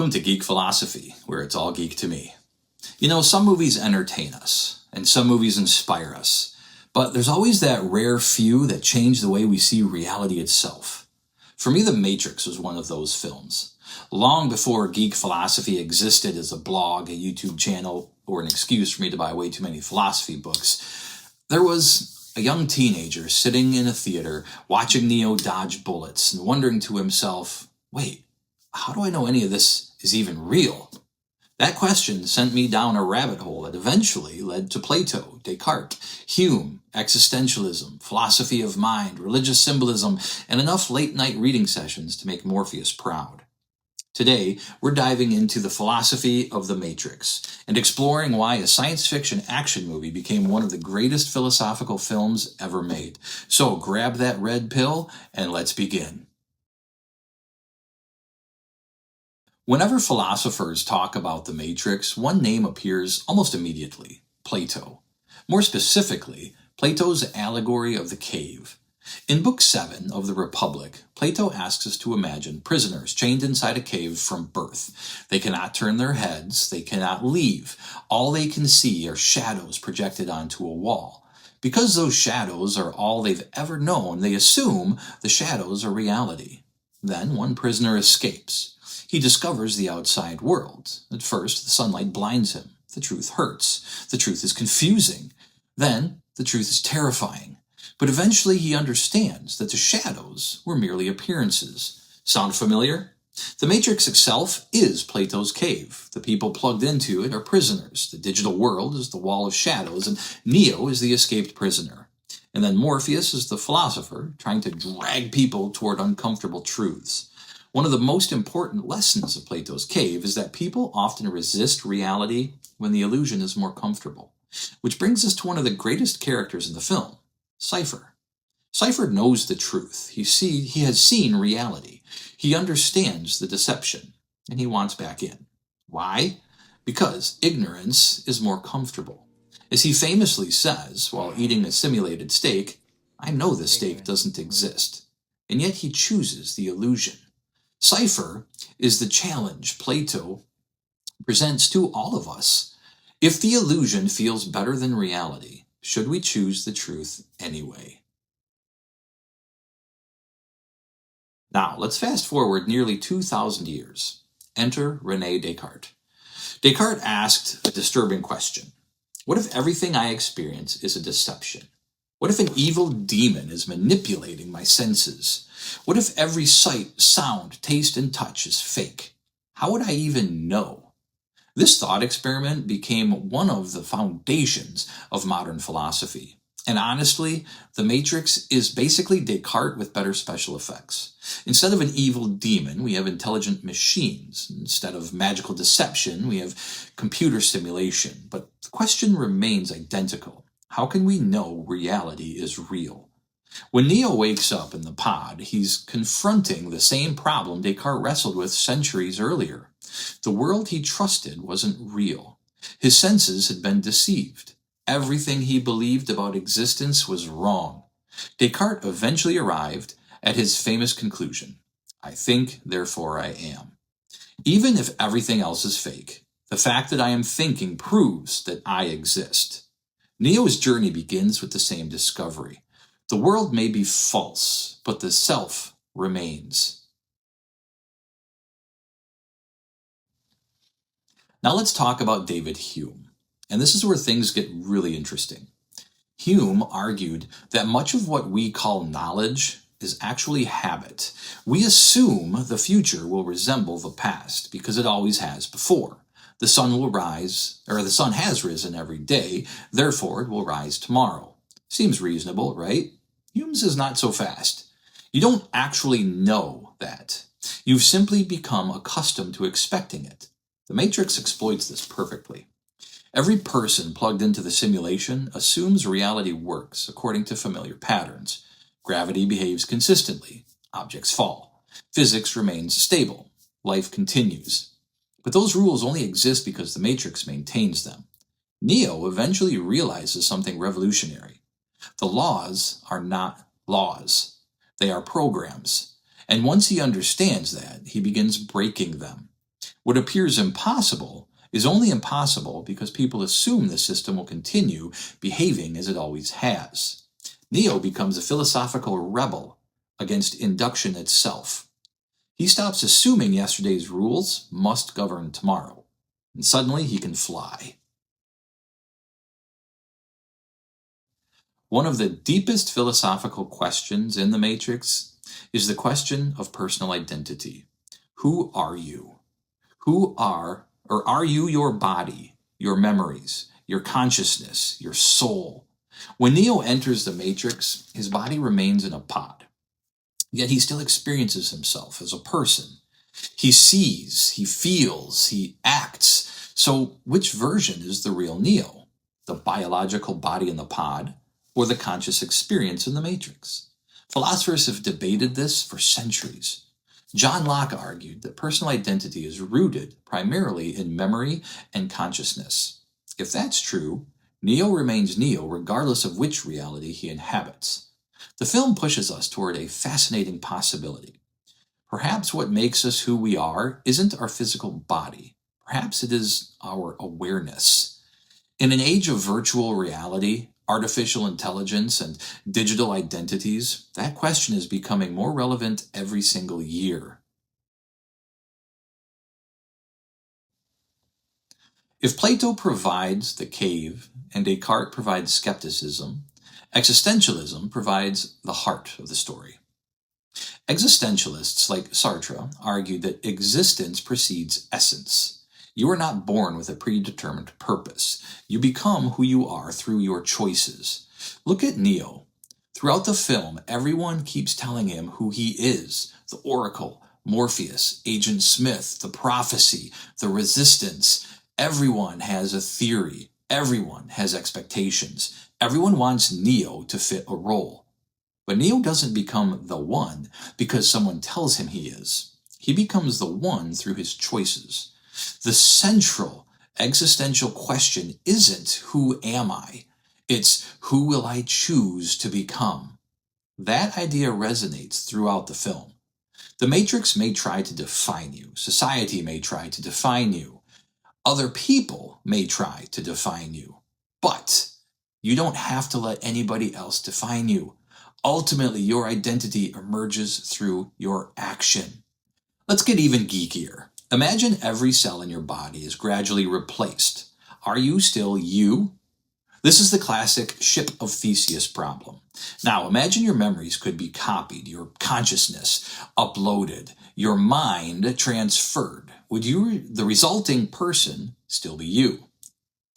Welcome to Geek Philosophy, where it's all geek to me. You know, some movies entertain us, and some movies inspire us, but there's always that rare few that change the way we see reality itself. For me, The Matrix was one of those films. Long before Geek Philosophy existed as a blog, a YouTube channel, or an excuse for me to buy way too many philosophy books, there was a young teenager sitting in a theater watching Neo dodge bullets and wondering to himself, wait, how do I know any of this is even real? That question sent me down a rabbit hole that eventually led to Plato, Descartes, Hume, existentialism, philosophy of mind, religious symbolism, and enough late-night reading sessions to make Morpheus proud. Today, we're diving into the philosophy of The Matrix and exploring why a science fiction action movie became one of the greatest philosophical films ever made. So grab that red pill and let's begin. Whenever philosophers talk about the Matrix, one name appears almost immediately: Plato. More specifically, Plato's allegory of the cave. In Book 7 of the Republic, Plato asks us to imagine prisoners chained inside a cave from birth. They cannot turn their heads, they cannot leave. All they can see are shadows projected onto a wall. Because those shadows are all they've ever known, they assume the shadows are reality. Then one prisoner escapes. He discovers the outside world. At first, the sunlight blinds him. The truth hurts. The truth is confusing. Then, the truth is terrifying. But eventually he understands that the shadows were merely appearances. Sound familiar? The Matrix itself is Plato's cave. The people plugged into it are prisoners. The digital world is the wall of shadows, and Neo is the escaped prisoner. And then Morpheus is the philosopher, trying to drag people toward uncomfortable truths. One of the most important lessons of Plato's cave is that people often resist reality when the illusion is more comfortable. Which brings us to one of the greatest characters in the film, Cypher. Cypher knows the truth. He has seen reality. He understands the deception, and he wants back in. Why? Because ignorance is more comfortable. As he famously says while eating a simulated steak, I know this steak doesn't exist. And yet he chooses the illusion. Cypher is the challenge Plato presents to all of us. If the illusion feels better than reality, should we choose the truth anyway? Now, let's fast forward nearly 2,000 years. Enter René Descartes. Descartes asked a disturbing question. What if everything I experience is a deception? What if an evil demon is manipulating my senses? What if every sight, sound, taste, and touch is fake? How would I even know? This thought experiment became one of the foundations of modern philosophy. And honestly, The Matrix is basically Descartes with better special effects. Instead of an evil demon, we have intelligent machines. Instead of magical deception, we have computer simulation. But the question remains identical. How can we know reality is real? When Neo wakes up in the pod, he's confronting the same problem Descartes wrestled with centuries earlier. The world he trusted wasn't real. His senses had been deceived. Everything he believed about existence was wrong. Descartes eventually arrived at his famous conclusion: I think, therefore I am. Even if everything else is fake, the fact that I am thinking proves that I exist. Neo's journey begins with the same discovery. The world may be false, but the self remains. Now let's talk about David Hume. And this is where things get really interesting. Hume argued that much of what we call knowledge is actually habit. We assume the future will resemble the past because it always has before. The sun will rise, or the sun has risen every day, therefore it will rise tomorrow. Seems reasonable, right? Hume's is not so fast. You don't actually know that. You've simply become accustomed to expecting it. The Matrix exploits this perfectly. Every person plugged into the simulation assumes reality works according to familiar patterns. Gravity behaves consistently. Objects fall. Physics remains stable. Life continues. But those rules only exist because the Matrix maintains them. Neo eventually realizes something revolutionary. The laws are not laws. They are programs. And once he understands that, he begins breaking them. What appears impossible is only impossible because people assume the system will continue behaving as it always has. Neo becomes a philosophical rebel against induction itself. He stops assuming yesterday's rules must govern tomorrow, and suddenly he can fly. One of the deepest philosophical questions in The Matrix is the question of personal identity. Who are you? Who are, or are you your body, your memories, your consciousness, your soul? When Neo enters the Matrix, his body remains in a pod, yet he still experiences himself as a person. He sees, he feels, he acts. So, which version is the real Neo? The biological body in the pod, or the conscious experience in the Matrix? Philosophers have debated this for centuries. John Locke argued that personal identity is rooted primarily in memory and consciousness. If that's true, Neo remains Neo regardless of which reality he inhabits. The film pushes us toward a fascinating possibility. Perhaps what makes us who we are isn't our physical body. Perhaps it is our awareness. In an age of virtual reality, artificial intelligence, and digital identities, that question is becoming more relevant every single year. If Plato provides the cave and Descartes provides skepticism, existentialism provides the heart of the story. Existentialists like Sartre argued that existence precedes essence. You are not born with a predetermined purpose. You become who you are through your choices. Look at Neo. Throughout the film, everyone keeps telling him who he is. The Oracle, Morpheus, Agent Smith, the Prophecy, the Resistance. Everyone has a theory. Everyone has expectations. Everyone wants Neo to fit a role. But Neo doesn't become the one because someone tells him he is. He becomes the one through his choices. The central existential question isn't who am I? It's who will I choose to become? That idea resonates throughout the film. The Matrix may try to define you. Society may try to define you. Other people may try to define you. But you don't have to let anybody else define you. Ultimately, your identity emerges through your action. Let's get even geekier. Imagine every cell in your body is gradually replaced. Are you still you? This is the classic ship of Theseus problem. Now, imagine your memories could be copied, your consciousness uploaded, your mind transferred. Would the resulting person, still be you?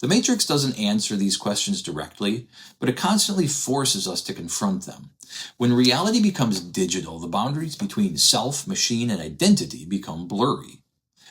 The Matrix doesn't answer these questions directly, but it constantly forces us to confront them. When reality becomes digital, the boundaries between self, machine, and identity become blurry.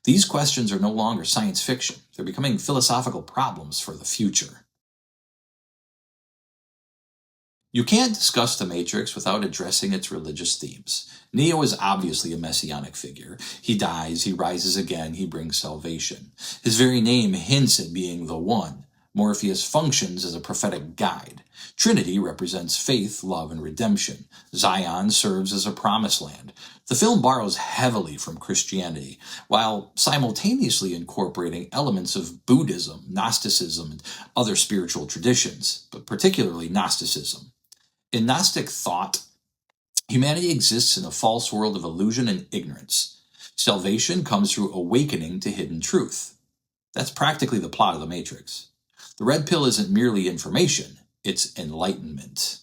These questions are no longer science fiction. They're becoming philosophical problems for the future. You can't discuss The Matrix without addressing its religious themes. Neo is obviously a messianic figure. He dies, he rises again, he brings salvation. His very name hints at being the One. Morpheus functions as a prophetic guide. Trinity represents faith, love, and redemption. Zion serves as a promised land. The film borrows heavily from Christianity, while simultaneously incorporating elements of Buddhism, Gnosticism, and other spiritual traditions, but particularly Gnosticism. In Gnostic thought, humanity exists in a false world of illusion and ignorance. Salvation comes through awakening to hidden truth. That's practically the plot of The Matrix. The red pill isn't merely information, it's enlightenment.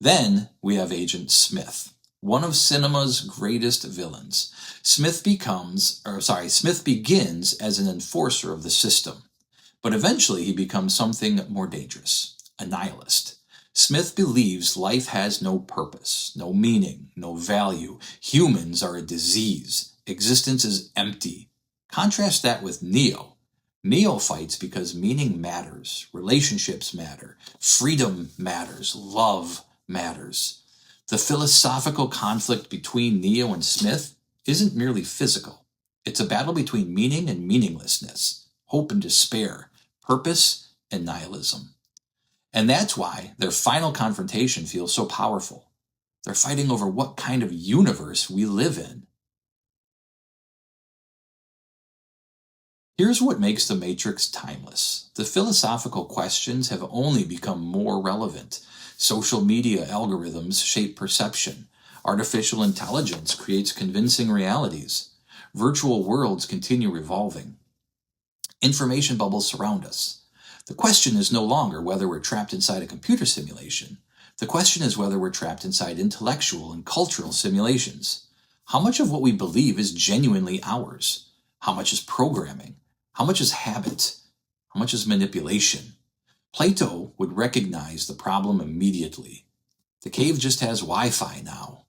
Then we have Agent Smith, one of cinema's greatest villains. Smith begins as an enforcer of the system, but eventually he becomes something more dangerous, a nihilist. Smith believes life has no purpose, no meaning, no value. Humans are a disease. Existence is empty. Contrast that with Neo. Neo fights because meaning matters, relationships matter, freedom matters, love matters. The philosophical conflict between Neo and Smith isn't merely physical. It's a battle between meaning and meaninglessness, hope and despair, purpose and nihilism. And that's why their final confrontation feels so powerful. They're fighting over what kind of universe we live in. Here's what makes The Matrix timeless. The philosophical questions have only become more relevant. Social media algorithms shape perception. Artificial intelligence creates convincing realities. Virtual worlds continue evolving. Information bubbles surround us. The question is no longer whether we're trapped inside a computer simulation. The question is whether we're trapped inside intellectual and cultural simulations. How much of what we believe is genuinely ours? How much is programming? How much is habit? How much is manipulation? Plato would recognize the problem immediately. The cave just has Wi-Fi now.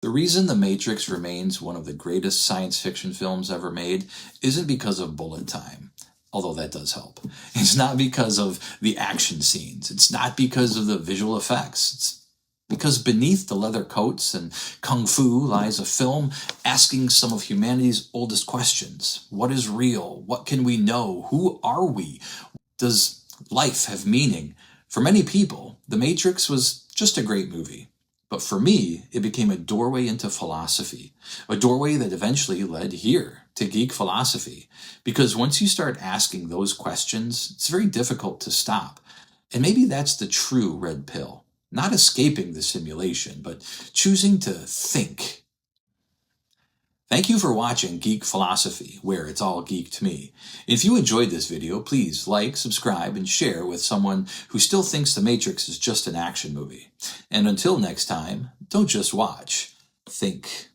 The reason The Matrix remains one of the greatest science fiction films ever made isn't because of bullet time, although that does help. It's not because of the action scenes. It's not because of the visual effects. It's because beneath the leather coats and kung fu lies a film asking some of humanity's oldest questions. What is real? What can we know? Who are we? Does life have meaning? For many people, The Matrix was just a great movie. But for me, it became a doorway into philosophy, a doorway that eventually led here to Geek Philosophy. Because once you start asking those questions, it's very difficult to stop. And maybe that's the true red pill. Not escaping the simulation, but choosing to think. Thank you for watching Geek Philosophy, where it's all geek to me. If you enjoyed this video, please like, subscribe, and share with someone who still thinks The Matrix is just an action movie. And until next time, don't just watch, think.